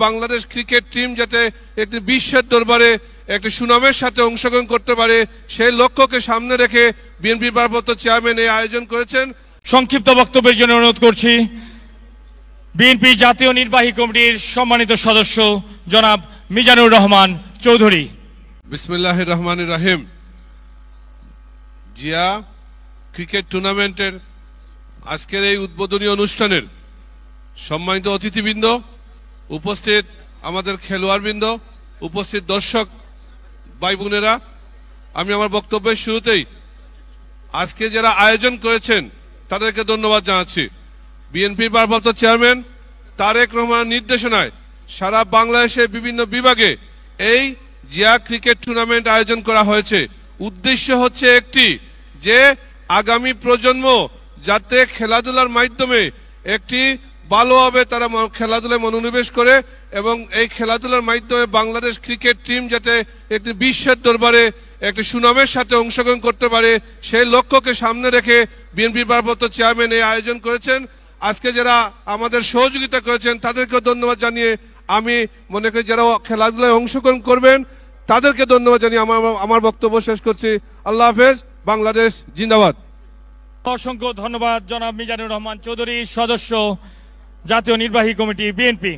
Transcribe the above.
Bangladesh cricket team যাতে একটি বিশ্বের দরবারে একটি সুনামের সাথে অংশগ্রহণ করতে পারে সেই লক্ষ্যকে সামনে রেখে বিএনপির ভারপ্রাপ্ত চেয়ারম্যান এই আয়োজন করেছেন। সংক্ষিপ্ত বক্তব্যের জন্য অনুরোধ করছি বিএনপি জাতীয় নির্বাহী কমিটির সম্মানিত সদস্য জনাব মিজানুর রহমান চৌধুরী। বিসমিল্লাহির রহমানির রহিম। জিয়া ক্রিকেট টুর্নামেন্টের আজকের এই উদ্বোধনী অনুষ্ঠানের সম্মানিত অতিথিবৃন্দ, উপস্থিত আমাদের খেলোয়াড়বৃন্দ, উপস্থিত দর্শক ভাই বোনেরা, আমি আমার বক্তব্যের শুরুতেই আজকে যারা আয়োজন করেছেন তাদেরকে ধন্যবাদ জানাচ্ছি। বিএনপির ভারপ্রাপ্ত চেয়ারম্যান তারেক রহমানের নির্দেশনায় সারা বাংলাদেশের বিভিন্ন বিভাগে এই জিয়া ক্রিকেট টুর্নামেন্ট আয়োজন করা হয়েছে। উদ্দেশ্য হচ্ছে একটি, যে আগামী প্রজন্ম যাতে খেলাধুলার মাধ্যমে একটি ভালোভাবে তারা খেলাধুলায় মনোনিবেশ করে এবং এই খেলাধুলার মাধ্যমে বাংলাদেশ ক্রিকেট টিম যাতে একটি বিশ্বের দরবারে একটি সুনামের সাথে অংশগ্রহণ করতে পারে সেই লক্ষ্যকে সামনে রেখে বিএনপির ভারপ্রাপ্ত চেয়ারম্যান এই আয়োজন করেছেন। আজকে যারা আমাদের সহযোগিতা করেছেন তাদেরকেও ধন্যবাদ জানিয়ে আমি মনে করি যারা খেলাধুলায় অংশগ্রহণ করবেন তাদেরকে ধন্যবাদ জানিয়ে আমার বক্তব্য শেষ করছি। আল্লাহ হাফেজ। বাংলাদেশ জিন্দাবাদ। অসংখ্য ধন্যবাদ জনাব মিজানুর রহমান চৌধুরী, সদস্য জাতীয় নির্বাহী কমিটি বিএনপি।